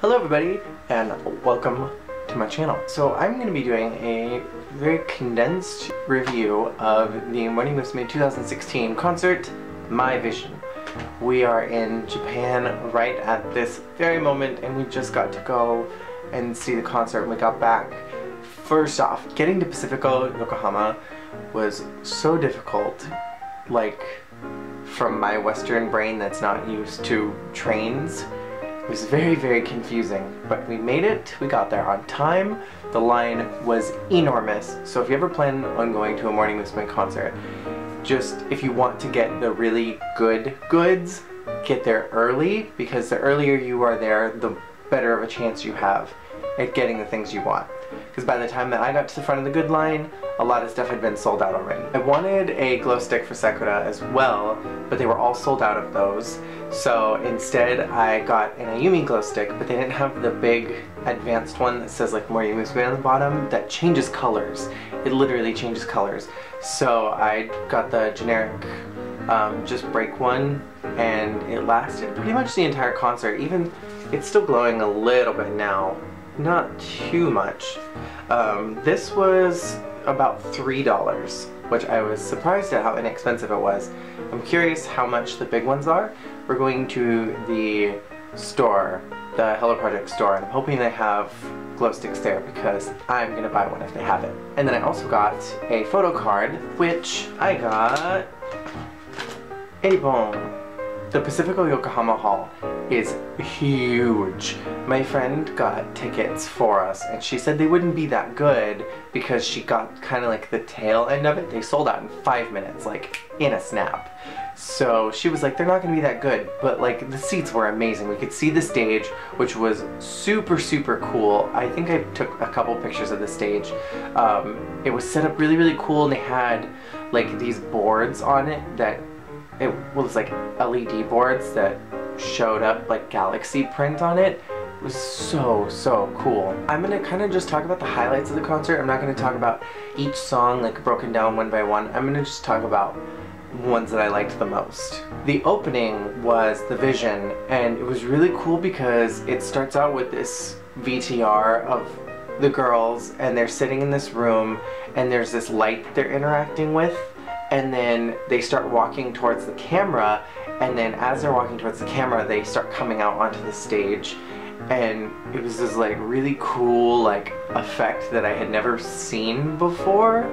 Hello everybody, and welcome to my channel. So I'm going to be doing a very condensed review of the Musume 2016 concert, My Vision. We are in Japan right at this very moment, and we just got to go and see the concert when we got back. First off, getting to Pacifico, Yokohama was so difficult, like from my Western brain that's not used to trains. It was very, very confusing, but we made it. We got there on time. The line was enormous, so if you ever plan on going to a Morning Musume concert, just if you want to get the really good goods, get there early, because the earlier you are there, the better of a chance you have at getting the things you want. Because by the time that I got to the front of the good line, a lot of stuff had been sold out already. I wanted a glow stick for Sakura as well, but they were all sold out of those. So instead I got an Ayumi glow stick, but they didn't have the big advanced one that says like Morning Musume on the bottom that changes colors. It literally changes colors. So I got the generic just break one, and it lasted pretty much the entire concert. Even it's still glowing a little bit now. Not too much. This was about $3, which I was surprised at how inexpensive it was. I'm curious how much the big ones are. We're going to the store, the Hello Project store, and I'm hoping they have glow sticks there because I'm gonna buy one if they have it. And then I also got a photo card, which I got Eribon. The Pacifico Yokohama Hall is huge. My friend got tickets for us, and she said they wouldn't be that good because she got kind of like the tail end of it. They sold out in 5 minutes, like in a snap. So she was like, they're not gonna be that good, but like the seats were amazing. We could see the stage, which was super, super cool. I think I took a couple pictures of the stage. It was set up really, really cool, and they had like these boards on it that it was like LED boards that showed up like galaxy print on it. It was so, so cool. I'm gonna kind of just talk about the highlights of the concert. I'm not gonna talk about each song like broken down one by one. I'm gonna just talk about ones that I liked the most. The opening was The Vision, and it was really cool because it starts out with this VTR of the girls, and they're sitting in this room, and there's this light that they're interacting with. And then they start walking towards the camera, and then as they're walking towards the camera, they start coming out onto the stage. And it was this like really cool like effect that I had never seen before.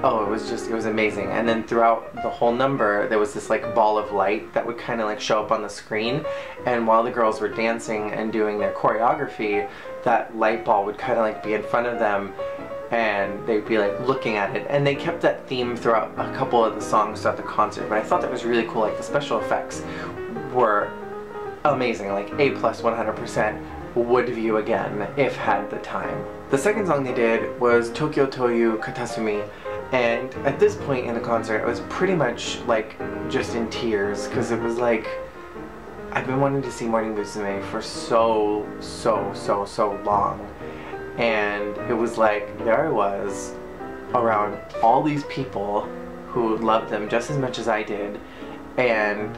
Oh, it was amazing. And then throughout the whole number, there was this like ball of light that would kind of like show up on the screen. And while the girls were dancing and doing their choreography, that light ball would kind of like be in front of them, and they'd be like looking at it, and they kept that theme throughout a couple of the songs throughout the concert. But I thought that was really cool. Like the special effects were amazing, like A+ 100%. Would view again if had the time. The second song they did was Tokyo Toyu Katasumi, and at this point in the concert I was pretty much like just in tears, because it was like I've been wanting to see Morning Musume for so long. And it was like, there I was, around all these people who loved them just as much as I did, and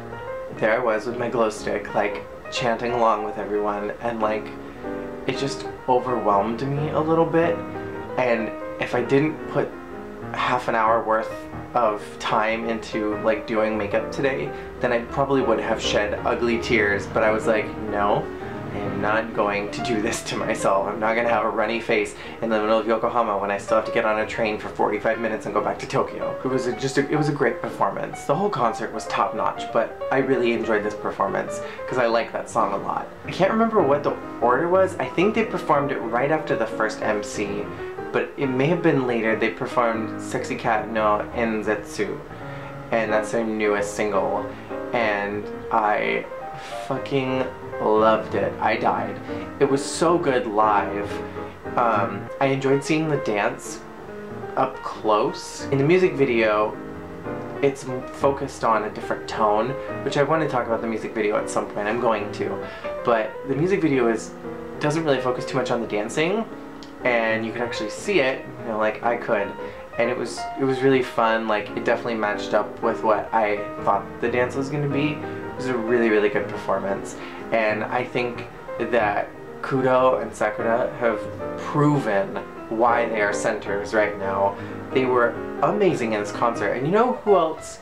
there I was with my glow stick, like, chanting along with everyone, and like, it just overwhelmed me a little bit. And if I didn't put half an hour worth of time into like doing makeup today, then I probably would have shed ugly tears, but I was like, no. I am not going to do this to myself. I'm not going to have a runny face in the middle of Yokohama when I still have to get on a train for 45 minutes and go back to Tokyo. It was a great performance. The whole concert was top notch, but I really enjoyed this performance because I like that song a lot. I can't remember what the order was. I think they performed it right after the first MC, but it may have been later. They performed Sexy Cat no Enzetsu, and that's their newest single, and I fucking loved it. I died. It was so good live. I enjoyed seeing the dance up close. In the music video, it's focused on a different tone, which I want to talk about the music video at some point. I'm going to. But the music video doesn't really focus too much on the dancing, and you can actually see it, you know, like I could. And it was really fun. Like, it definitely matched up with what I thought the dance was going to be. It was a really, really good performance. And I think that Kudo and Sakura have proven why they are centers right now. They were amazing in this concert. And you know who else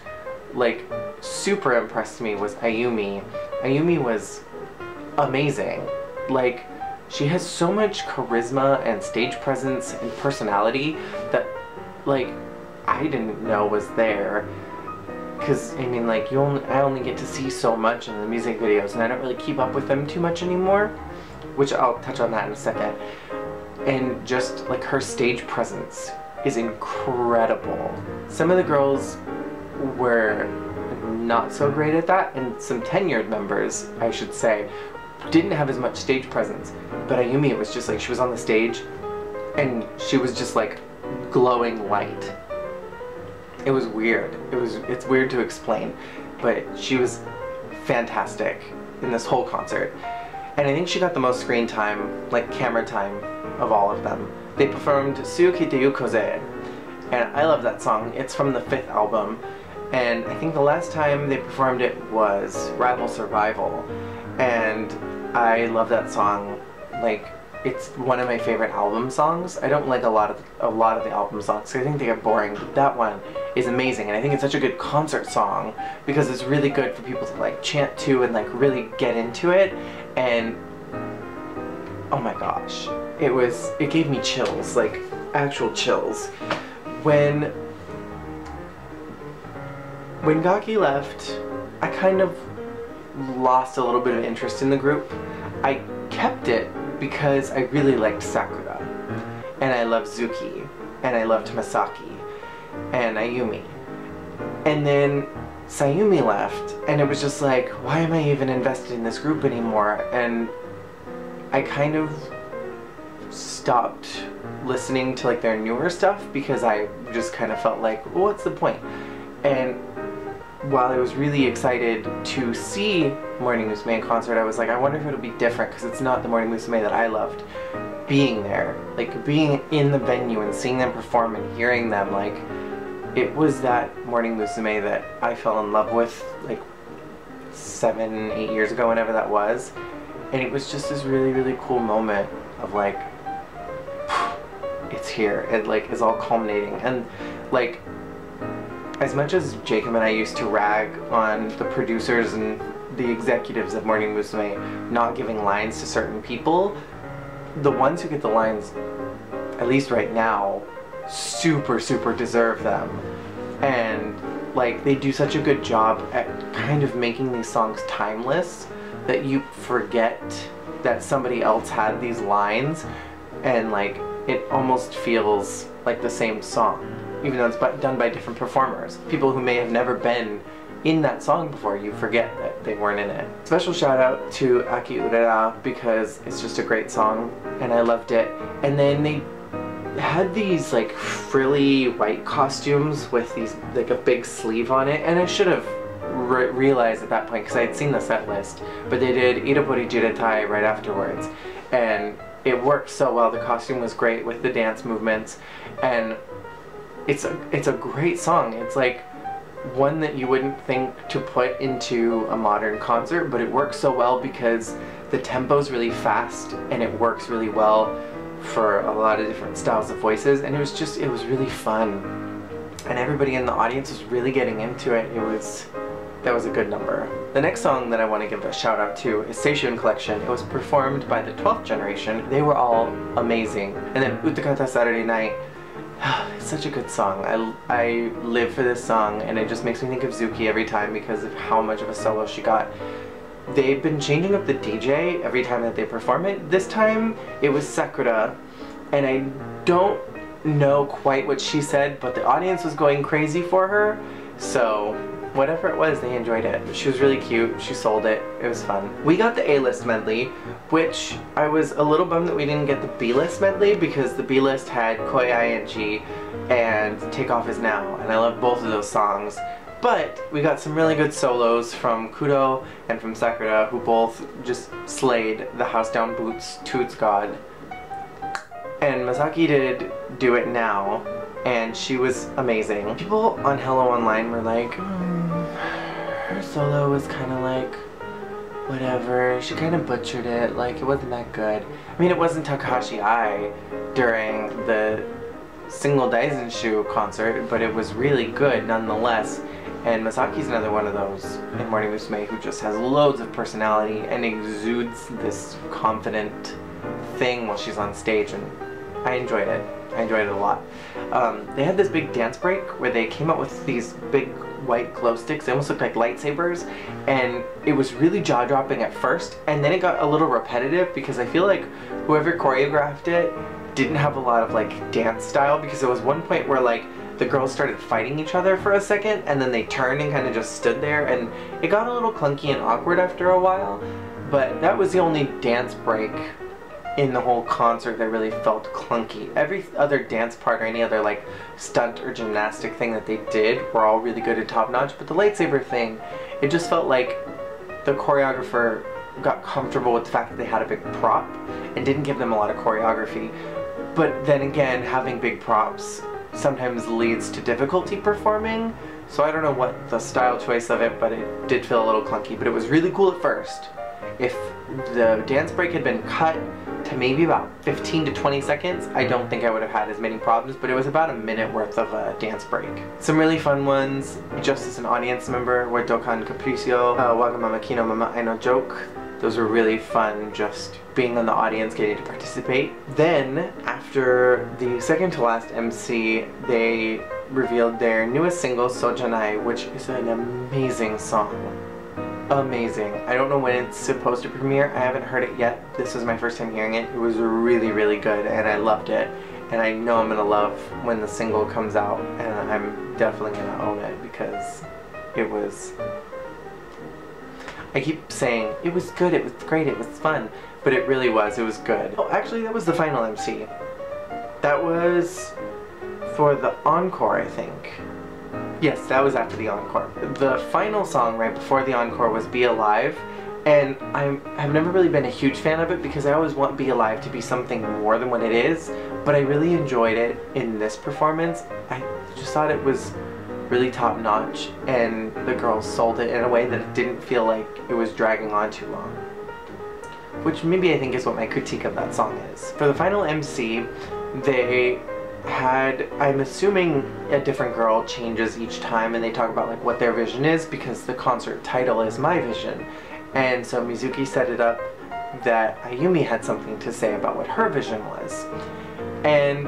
like super impressed me was Ayumi. Ayumi was amazing. Like, she has so much charisma and stage presence and personality that like I didn't know was there. Because, I mean, like, I only get to see so much in the music videos, and I don't really keep up with them too much anymore, which I'll touch on that in a second. And just, like, her stage presence is incredible. Some of the girls were not so great at that, and some tenured members, I should say, didn't have as much stage presence. But Ayumi, it was just like, she was on the stage, and she was just, like, glowing light. It was weird. It's weird to explain, but she was fantastic in this whole concert. And I think she got the most screen time, like camera time, of all of them. They performed Tsuyuki te Yukoze, and I love that song. It's from the 5th album, and I think the last time they performed it was Rival Survival, and I love that song. Like, it's one of my favorite album songs. I don't like a lot of the album songs because I think they get boring, but that one is amazing, and I think it's such a good concert song because it's really good for people to like chant to and like really get into it. And oh my gosh, it gave me chills, like actual chills. When Gaki left, I kind of lost a little bit of interest in the group. I kept it because I really liked Sakura, and I loved Zuki, and I loved Masaki, and Ayumi. And then Sayumi left, and it was just like, why am I even invested in this group anymore? And I kind of stopped listening to like their newer stuff because I just kind of felt like, well, what's the point? And while I was really excited to see Morning Musume in concert, I was like, I wonder if it'll be different because it's not the Morning Musume that I loved. Being there, like being in the venue and seeing them perform and hearing them, like it was that Morning Musume that I fell in love with like 7, 8 years ago, whenever that was. And it was just this really, really cool moment of like, it's here. It like is all culminating. And like, as much as Jacob and I used to rag on the producers and the executives of Morning Musume not giving lines to certain people, the ones who get the lines, at least right now, super deserve them. And like, they do such a good job at kind of making these songs timeless that you forget that somebody else had these lines, and like it almost feels like the same song, even though it's done by different performers. People who may have never been in that song before, you forget that they weren't in it. Special shout out to Aki Urera because it's just a great song and I loved it. And then they had these like frilly white costumes with these like a big sleeve on it, and I should have realized at that point because I had seen the set list, but they did Irapori Jiretai right afterwards, and it worked so well. The costume was great with the dance movements, and it's a great song. It's like one that you wouldn't think to put into a modern concert, but it works so well because the tempo's really fast and it works really well for a lot of different styles of voices, and it was really fun, and everybody in the audience was really getting into it. That was a good number. The next song that I want to give a shout out to is Seishun Collection. It was performed by the 12th generation. They were all amazing. And then Utakata Saturday Night, it's such a good song. I live for this song, and it just makes me think of Zuki every time because of how much of a solo she got. They've been changing up the DJ every time that they perform it. This time it was Sakura, and I don't know quite what she said, but the audience was going crazy for her, so whatever it was, they enjoyed it. She was really cute, she sold it, it was fun. We got the A-list medley, which I was a little bummed that we didn't get the B-list medley because the B-list had Koi ING and Take Off Is Now, and I love both of those songs. But we got some really good solos from Kudo and from Sakura, who both just slayed the House Down Boots Toots God. And Masaki did Do It Now, and she was amazing. People on Hello Online were like, her solo was kind of like whatever. She kind of butchered it. Like, it wasn't that good. I mean, it wasn't Takahashi Ai during the single Daisen concert, but it was really good nonetheless. And Masaki's another one of those in Morning Musume who just has loads of personality and exudes this confident thing while she's on stage, and I enjoyed it. I enjoyed it a lot. They had this big dance break where they came out with these big white glow sticks. They almost looked like lightsabers, and it was really jaw-dropping at first, and then it got a little repetitive because I feel like whoever choreographed it didn't have a lot of like dance style, because there was one point where like the girls started fighting each other for a second and then they turned and kind of just stood there, and it got a little clunky and awkward after a while. But that was the only dance break in the whole concert that really felt clunky. Every other dance part or any other like stunt or gymnastic thing that they did were all really good and top notch, but the lightsaber thing, it just felt like the choreographer got comfortable with the fact that they had a big prop and didn't give them a lot of choreography. But then again, having big props sometimes leads to difficulty performing, so I don't know what the style choice of it, but it did feel a little clunky. But it was really cool at first. If the dance break had been cut to maybe about 15 to 20 seconds, I don't think I would have had as many problems, but it was about a minute worth of a dance break. Some really fun ones, just as an audience member, were Dokan Capriccio, Wagamama Kino Mama I no Joke. Those were really fun, just being in the audience, getting to participate. Then, after the second to last MC, they revealed their newest single, Sojanai, which is an amazing song. Amazing. I don't know when it's supposed to premiere. I haven't heard it yet. This was my first time hearing it. It was really, really good, and I loved it. And I know I'm gonna love when the single comes out, and I'm definitely gonna own it because it was... I keep saying, it was good, it was great, it was fun, but it really was, it was good. Oh, actually, that was the final MC. That was for the encore, I think. Yes, that was after the encore. The final song right before the encore was Be Alive, and I've never really been a huge fan of it because I always want Be Alive to be something more than what it is, but I really enjoyed it in this performance. I just thought it was really top-notch, and the girls sold it in a way that it didn't feel like it was dragging on too long. Which maybe I think is what my critique of that song is. For the final MC, they had, I'm assuming a different girl changes each time, and they talk about like what their vision is, because the concert title is My Vision. And so Mizuki set it up that Ayumi had something to say about what her vision was. And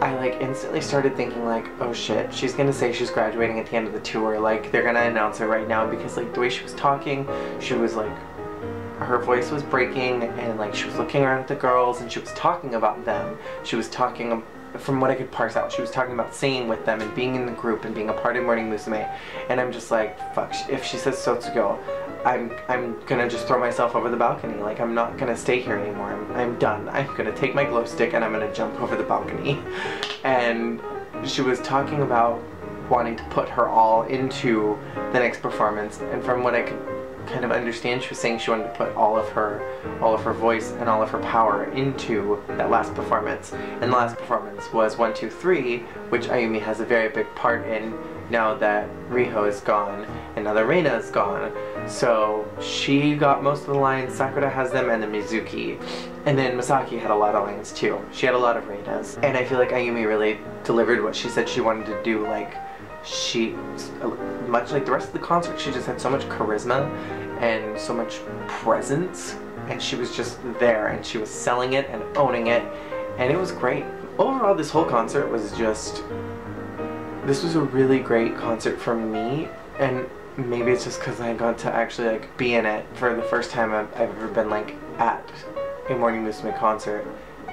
I like instantly started thinking like, oh shit, she's gonna say she's graduating at the end of the tour, like they're gonna announce her right now, because like the way she was talking, she was like, her voice was breaking, and like she was looking around at the girls and she was talking about them. She was talking, from what I could parse out, she was talking about singing with them and being in the group and being a part of Morning Musume. And I'm just like, fuck, if she says Sotsugo, I'm gonna just throw myself over the balcony. Like, I'm not gonna stay here anymore. I'm done. I'm gonna take my glow stick and I'm gonna jump over the balcony. And she was talking about wanting to put her all into the next performance, and from what I could kind of understand, she was saying she wanted to put all of her voice and all of her power into that last performance. And the last performance was 1, 2, 3, which Ayumi has a very big part in now that Riho is gone and now that Reina is gone. So she got most of the lines, Sakura has them, and then Mizuki. And then Masaki had a lot of lines too. She had a lot of Reinas. And I feel like Ayumi really delivered what she said she wanted to do. Like, she, much like the rest of the concert, she just had so much charisma and so much presence, and she was just there, and she was selling it and owning it, and it was great. Overall, this whole concert was just, this was a really great concert for me, and maybe it's just because I got to actually like be in it for the first time I've ever been like at a Morning Musume concert,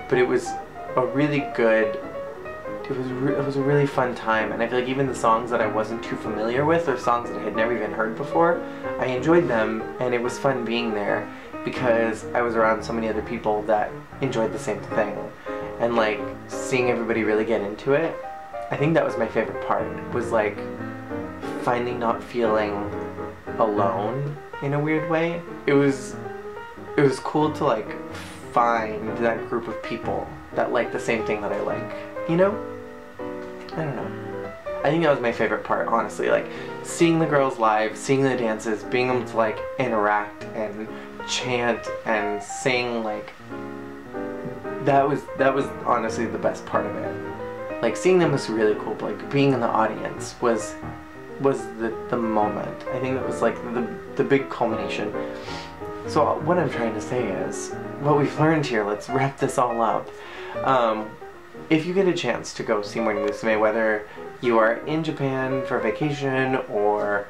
but it was a really good, it was a really fun time, and I feel like even the songs that I wasn't too familiar with, or songs that I had never even heard before, I enjoyed them, and it was fun being there because I was around so many other people that enjoyed the same thing, and like seeing everybody really get into it. I think that was my favorite part, was like finally not feeling alone in a weird way. It was cool to like find that group of people that like the same thing that I like, you know? I don't know. I think that was my favorite part, honestly. Like, seeing the girls live, seeing the dances, being able to like interact and chant and sing, like that was honestly the best part of it. Like seeing them was really cool, but like being in the audience was the moment. I think that was like the big culmination. So what I'm trying to say is, what we've learned here, let's wrap this all up. If you get a chance to go see Morning Musume, whether you are in Japan for vacation or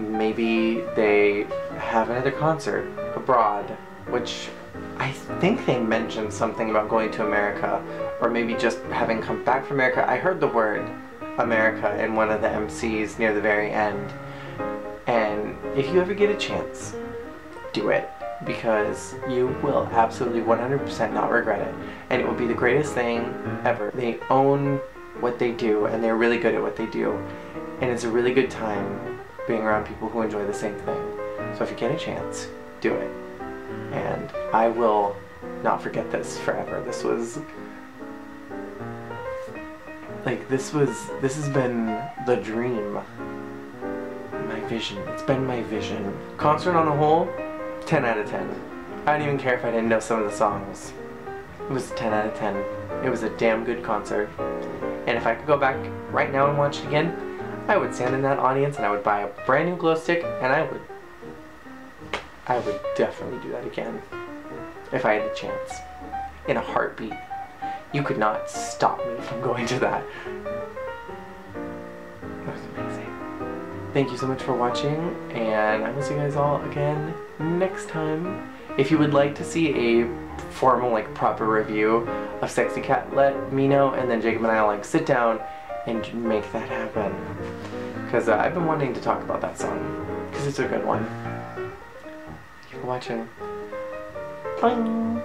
maybe they have another concert abroad, which I think they mentioned something about going to America, or maybe just having come back from America. I heard the word America in one of the MCs near the very end. And if you ever get a chance, do it, because you will absolutely 100% not regret it, and it will be the greatest thing ever. They own what they do, and they're really good at what they do, and it's a really good time being around people who enjoy the same thing. So if you get a chance, do it, and I will not forget this forever. This was like, this has been the dream, my vision. It's been my vision. Concert on a whole, 10 out of 10. I don't even care if I didn't know some of the songs. It was a 10 out of 10. It was a damn good concert. And if I could go back right now and watch it again, I would stand in that audience and I would buy a brand new glow stick, and I would definitely do that again if I had the chance. In a heartbeat. You could not stop me from going to that. That was amazing. Thank you so much for watching, and I will see you guys all again next time. If you would like to see a formal, like, proper review of Sexy Cat, let me know, and then Jacob and I will, like, sit down and make that happen. Because I've been wanting to talk about that song, because it's a good one. Thank you for watching. Bye!